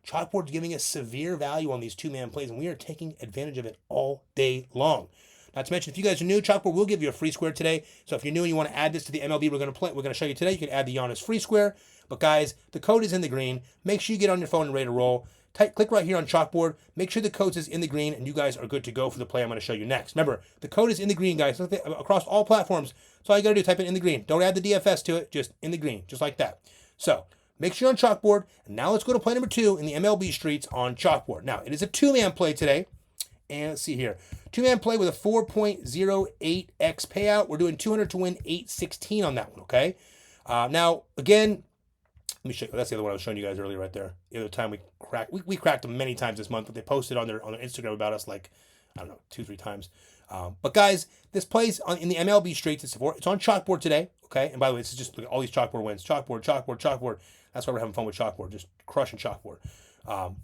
Chalkboard's giving us severe value on these two-man plays, and we are taking advantage of it all day long. Not to mention, if you guys are new, Chalkboard will give you a free square today. So if you're new and you want to add this to the MLB we're going to show you today, you can add the Giannis free square. But guys, the code is in the green. Make sure you get on your phone and ready to roll. Click right here on Chalkboard. Make sure the code is in the green, and you guys are good to go for the play I'm going to show you next. Remember, the code is in the green, guys. Across all platforms. So all you got to do, type it in the green. Don't add the DFS to it. Just in the green, just like that. So make sure you're on Chalkboard. And now let's go to play number 2 in the MLB streets on Chalkboard. Now, it is a two-man play today. And let's see here. Two-man play with a 4.08x payout. We're doing 200 to win 816 on that one, okay? Now, again, let me show you. That's the other one I was showing you guys earlier right there. The other time we cracked them many times this month, but they posted on their Instagram about us like, I don't know, 2-3 times. But guys, this plays in the MLB streets. It's on Chalkboard today, okay? And by the way, this is just look at all these Chalkboard wins. Chalkboard, Chalkboard, Chalkboard. That's why we're having fun with Chalkboard, just crushing Chalkboard.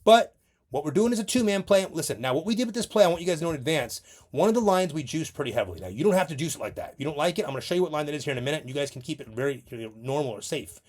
But what we're doing is a two-man play. Listen, now what we did with this play, I want you guys to know in advance, one of the lines we juiced pretty heavily. Now, you don't have to juice it like that. If you don't like it, I'm going to show you what line that is here in a minute, and you guys can keep it very normal or safe.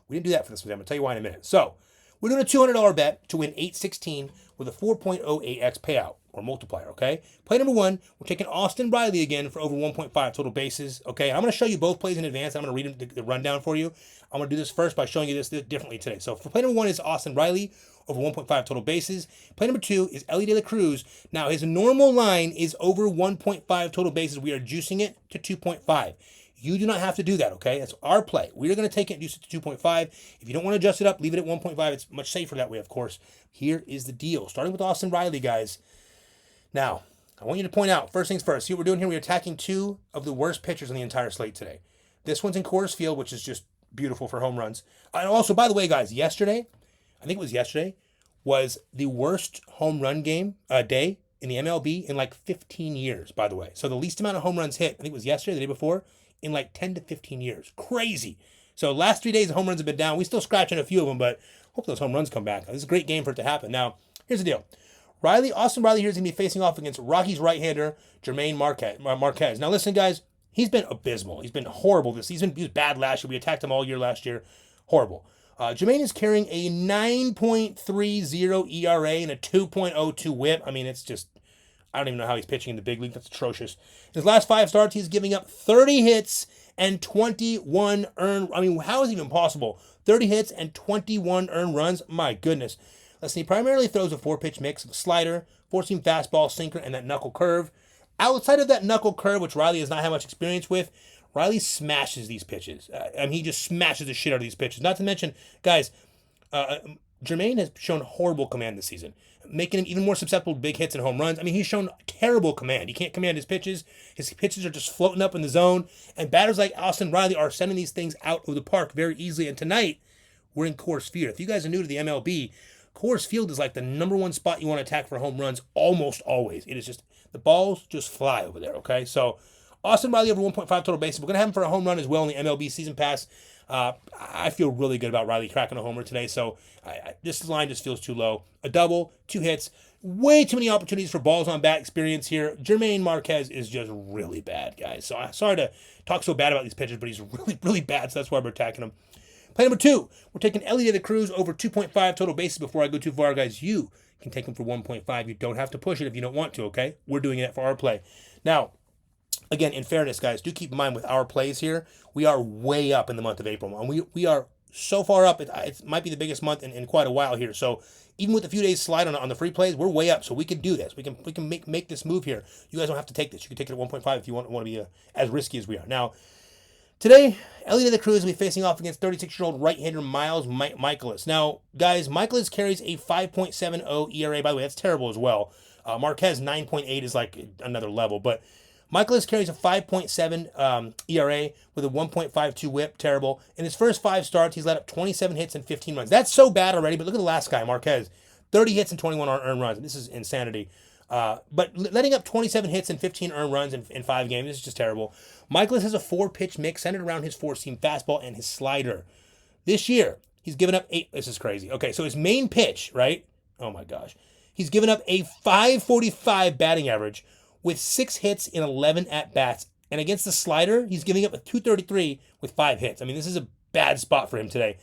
We didn't do that for this one. I'm going to tell you why in a minute. So, we're doing a $200 bet to win 816 with a 4.08x payout or multiplier, okay? Play number 1, we're taking Austin Riley again for over 1.5 total bases, okay? I'm going to show you both plays in advance. I'm going to read the rundown for you. I'm going to do this first by showing you this differently today. So, for play number 1 is Austin Riley over 1.5 total bases. Play number 2 is Elly De La Cruz. Now, his normal line is over 1.5 total bases. We are juicing it to 2.5. You do not have to do that, okay? That's our play. We're going to take it and juice it to 2.5. If you don't want to adjust it up, leave it at 1.5. It's much safer that way, of course. Here is the deal. Starting with Austin Riley, guys. Now, I want you to point out, first things first, see what we're doing here? We're attacking 2 of the worst pitchers on the entire slate today. This one's in Coors Field, which is just beautiful for home runs. And also, by the way, guys, yesterday, I think it was yesterday, was the worst home run day in the MLB in like 15 years, by the way. So the least amount of home runs hit, I think it was yesterday, the day before, in like 10 to 15 years. Crazy. So last 3 days, the home runs have been down. We're still scratching a few of them, but hope those home runs come back. This is a great game for it to happen. Now, here's the deal. Austin Riley here is going to be facing off against Rockies right-hander Jermaine Marquez. Now, listen, guys, he's been abysmal. He's been horrible. He was bad last year. We attacked him all year last year. Horrible. Jermaine is carrying a 9.30 ERA and a 2.02 whip. I mean, it's just, I don't even know how he's pitching in the big league. That's atrocious. In his last 5 starts, he's giving up 30 hits and 21 earned. I mean, how is it even possible? 30 hits and 21 earned runs? My goodness. Listen, he primarily throws a 4-pitch mix of slider, 4-seam fastball, sinker, and that knuckle curve. Outside of that knuckle curve, which Riley has not had much experience with, Riley smashes these pitches. He just smashes the shit out of these pitches. Not to mention, guys, Jermaine has shown horrible command this season, making him even more susceptible to big hits and home runs. I mean, he's shown terrible command. He can't command his pitches. His pitches are just floating up in the zone. And batters like Austin Riley are sending these things out of the park very easily. And tonight, we're in Coors Field. If you guys are new to the MLB, Coors Field is like the number 1 spot you want to attack for home runs almost always. It is just, the balls just fly over there, okay? So, Austin Riley over 1.5 total bases. We're going to have him for a home run as well in the MLB season pass. I feel really good about Riley cracking a homer today, so this line just feels too low. A double, 2 hits, way too many opportunities for balls on bat experience here. Jermaine Marquez is just really bad, guys. So I'm sorry to talk so bad about these pitchers, but he's really, really bad, so that's why we're attacking him. Play number 2, we're taking Elly De La Cruz over 2.5 total bases. Before I go too far, guys, you can take him for 1.5. You don't have to push it if you don't want to, okay? We're doing it for our play. Now, again, in fairness, guys, do keep in mind with our plays here, we are way up in the month of April. And we are so far up, it might be the biggest month in quite a while here. So even with a few days slide on the free plays, we're way up. So we can do this. We can make this move here. You guys don't have to take this. You can take it at 1.5 if you want to be as risky as we are. Now, today, Elly De La Cruz will be facing off against 36-year-old right-hander Miles Michaelis. Now, guys, Michaelis carries a 5.70 ERA. By the way, that's terrible as well. Marquez 9.8 is like another level, but Michaelis carries a 5.7 ERA with a 1.52 whip. Terrible. In his first 5 starts, he's let up 27 hits and 15 runs. That's so bad already, but look at the last guy, Marquez. 30 hits and 21 earned runs. This is insanity. But letting up 27 hits and 15 earned runs in 5 games is just terrible. Michaelis has a 4-pitch mix centered around his 4-seam fastball and his slider. This year, he's given up 8. This is crazy. Okay, so his main pitch, right? Oh my gosh. He's given up a 545 batting average with 6 hits in 11 at-bats. And against the slider, he's giving up a 233 with 5 hits. I mean, this is a bad spot for him today.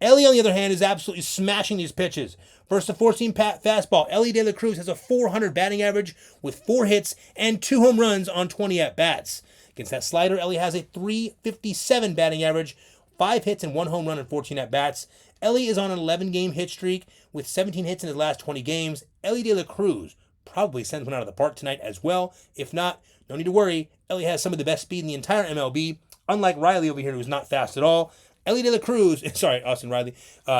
Ellie, on the other hand, is absolutely smashing these pitches. Versus the 4-seam fastball, Ellie De La Cruz has a 400 batting average with 4 hits and 2 home runs on 20 at-bats. Against that slider, Ellie has a 357 batting average, 5 hits and 1 home run and 14 at-bats. Ellie is on an 11-game hit streak with 17 hits in his last 20 games. Ellie De La Cruz probably sends one out of the park tonight as well. If not, no need to worry. Ellie has some of the best speed in the entire MLB, unlike Riley over here, who's not fast at all. Ellie De La Cruz, sorry, Austin Riley,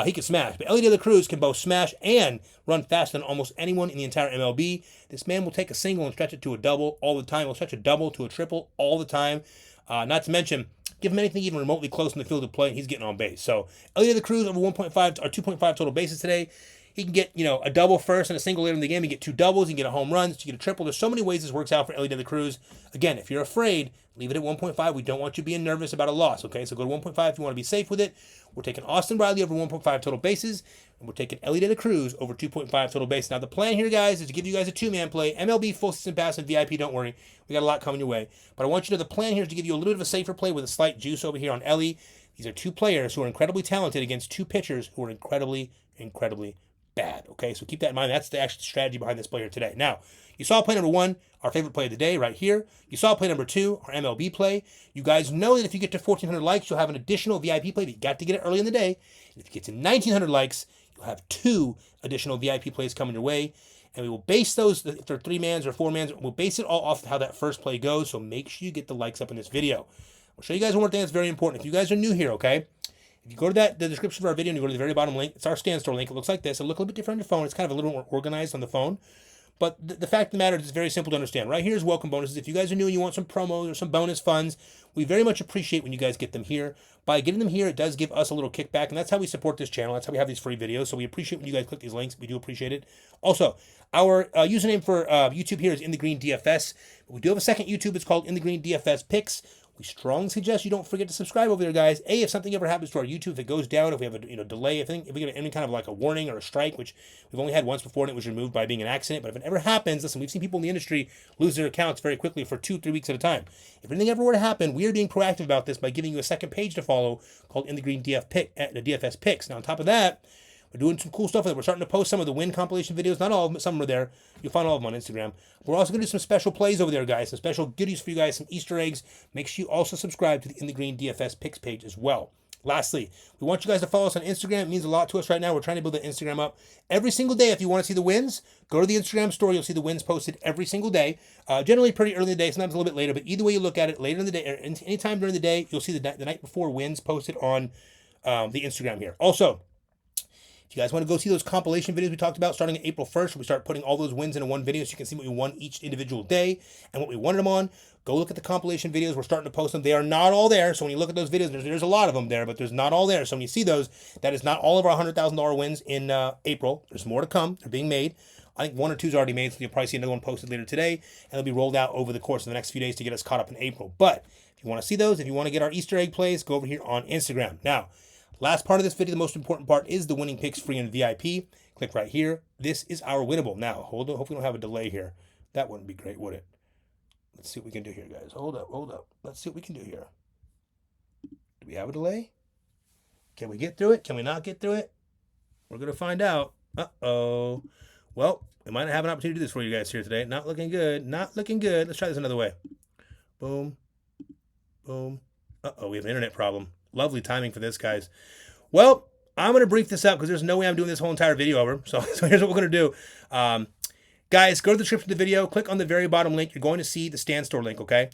he can smash, but Ellie De La Cruz can both smash and run faster than almost anyone in the entire MLB. This man will take a single and stretch it to a double all the time. He'll stretch a double to a triple all the time. Not to mention, give him anything even remotely close in the field of play, and he's getting on base. So Ellie De La Cruz over 1.5 or 2.5 total bases today. He can get, a double first and a single later in the game. He can get 2 doubles. He can get a home run. He can get a triple. There's so many ways this works out for Ellie De La Cruz. Again, if you're afraid, leave it at 1.5. We don't want you being nervous about a loss, okay? So go to 1.5 if you want to be safe with it. We're taking Austin Riley over 1.5 total bases, and we're taking Ellie De La Cruz over 2.5 total bases. Now, the plan here, guys, is to give you guys a 2-man play. MLB, full season pass, and VIP, don't worry. We got a lot coming your way. But I want you to know the plan here is to give you a little bit of a safer play with a slight juice over here on Ellie. These are 2 players who are incredibly talented against 2 pitchers who are incredibly bad. Okay, so keep that in mind. That's the actual strategy behind this player today. Now, you saw play number 1, our favorite play of the day right here. You saw play number 2, our MLB play. You guys know that if you get to 1,400 likes, you'll have an additional VIP play, but you got to get it early in the day. And if you get to 1,900 likes, you'll have 2 additional VIP plays coming your way. And we will base those, if they're 3-mans or 4-mans, we'll base it all off of how that first play goes. So make sure you get the likes up in this video. I'll show you guys one more thing that's very important. If you guys are new here, okay? If you go to the description of our video and you go to the very bottom link, it's our stand store link. It looks like this. It'll look a little bit different on your phone. It's kind of a little more organized on the phone. But the fact of the matter is it's very simple to understand. Right here is welcome bonuses. If you guys are new and you want some promos or some bonus funds, we very much appreciate when you guys get them here. By getting them here, it does give us a little kickback, and that's how we support this channel. That's how we have these free videos. So we appreciate when you guys click these links. We do appreciate it. Also, our username for YouTube here is InTheGreen DFS. We do have a second YouTube. It's called InTheGreen DFS Picks. We strongly suggest you don't forget to subscribe over there, guys. If something ever happens to our YouTube, if it goes down, if we have a delay, if we get any kind of like a warning or a strike, which we've only had once before and it was removed by being an accident, but if it ever happens, listen, we've seen people in the industry lose their accounts very quickly for 2-3 weeks at a time. If anything ever were to happen, we are being proactive about this by giving you a second page to follow called InTheGreen DFS Picks. Now, on top of that, we're doing some cool stuff with it. We're starting to post some of the win compilation videos. Not all of them, some are there. You'll find all of them on Instagram. We're also going to do some special plays over there, guys. Some special goodies for you guys, some Easter eggs. Make sure you also subscribe to the InTheGreen DFS Picks page as well. Lastly, we want you guys to follow us on Instagram. It means a lot to us right now. We're trying to build that Instagram up every single day. If you want to see the wins, go to the Instagram story. You'll see the wins posted every single day. Generally pretty early in the day, sometimes a little bit later. But either way you look at it, later in the day, or anytime during the day, you'll see the night before wins posted on the Instagram here. Also, if you guys want to go see those compilation videos we talked about starting on April 1st, we start putting all those wins into one video so you can see what we won each individual day and what we wanted them on. Go look at the compilation videos. We're starting to post them. They are not all there. So when you look at those videos, there's a lot of them there, but there's not all there. So when you see those, that is not all of our $100,000 wins in April. There's more to come. They're being made. I think 1 or 2 is already made, so you'll probably see another one posted later today, and it'll be rolled out over the course of the next few days to get us caught up in April. But if you want to see those, if you want to get our Easter egg plays, go over here on Instagram. Now, last part of this video, the most important part, is the winning picks free and VIP. Click right here. This is our winnable. Now, hold on. Hopefully we don't have a delay here. That wouldn't be great, would it? Let's see what we can do here, guys. Hold up. Let's see what we can do here. Do we have a delay? Can we get through it? Can we not get through it? We're going to find out. Uh-oh. Well, we might not have an opportunity to do this for you guys here today. Not looking good. Not looking good. Let's try this another way. Boom. Boom. Uh-oh, we have an internet problem. Lovely timing for this, guys. Well, I'm going to brief this up because there's no way I'm doing this whole entire video over. So here's what we're going to do. Guys, go to the description of the video. Click on the very bottom link. You're going to see the stand store link, okay?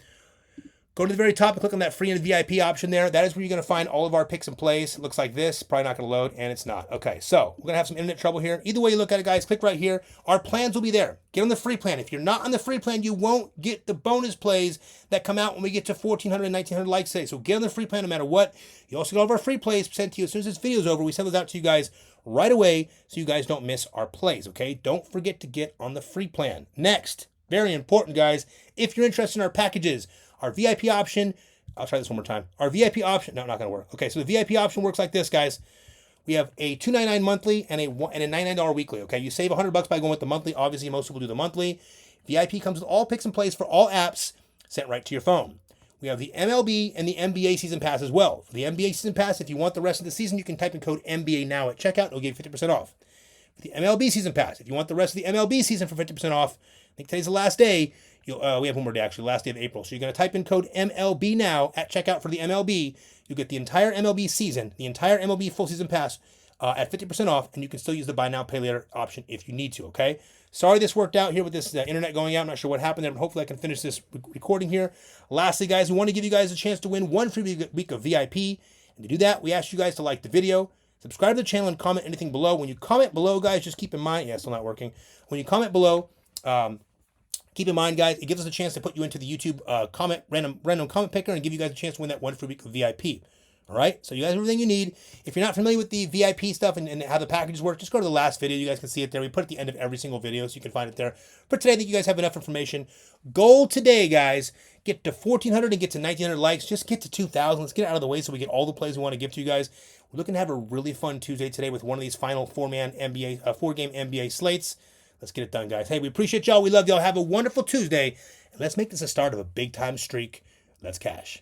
Go to the very top and click on that free and VIP option there. That is where you're going to find all of our picks and plays. It looks like this. Probably not going to load, and it's not. Okay, so we're going to have some internet trouble here. Either way you look at it, guys, click right here. Our plans will be there. Get on the free plan. If you're not on the free plan, you won't get the bonus plays that come out when we get to 1,400 and 1,900 likes today. So get on the free plan no matter what. You also get all of our free plays sent to you as soon as this video is over. We send those out to you guys right away so you guys don't miss our plays, okay? Don't forget to get on the free plan. Next, very important, guys, if you're interested in our packages, our VIP option, I'll try this one more time. Our VIP option, no, not going to work. Okay, so the VIP option works like this, guys. We have a $2.99 monthly and a $99 weekly, okay? You save $100 by going with the monthly. Obviously, most people do the monthly. VIP comes with all picks and plays for all apps sent right to your phone. We have the MLB and the NBA season pass as well. For the NBA season pass, if you want the rest of the season, you can type in code NBA now at checkout. It'll give you 50% off. For the MLB season pass, if you want the rest of the MLB season for 50% off, I think today's the last day. We have one more day, actually, last day of April. So you're going to type in code MLB now at checkout for the MLB. You get the entire MLB season, the entire MLB full season pass at 50% off, and you can still use the buy now, pay later option if you need to, okay? Sorry this worked out here with this internet going out. I'm not sure what happened there, but hopefully I can finish this recording here. Lastly, guys, we want to give you guys a chance to win one free week of VIP. And to do that, we ask you guys to like the video, subscribe to the channel, and comment anything below. When you comment below, guys, just keep in mind, yeah, still not working. When you comment below, keep in mind, guys, it gives us a chance to put you into the YouTube random comment picker and give you guys a chance to win that one free week of VIP. All right, so you guys have everything you need. If you're not familiar with the VIP stuff and how the packages work, just go to the last video. You guys can see it there. We put it at the end of every single video, so you can find it there. For today, I think you guys have enough information. Goal today, guys, get to 1,400 and get to 1,900 likes. Just get to 2,000. Let's get it out of the way so we get all the plays we want to give to you guys. We're looking to have a really fun Tuesday today with one of these final four-game NBA slates. Let's get it done, guys. Hey, we appreciate y'all. We love y'all. Have a wonderful Tuesday, and let's make this a start of a big-time streak. Let's cash.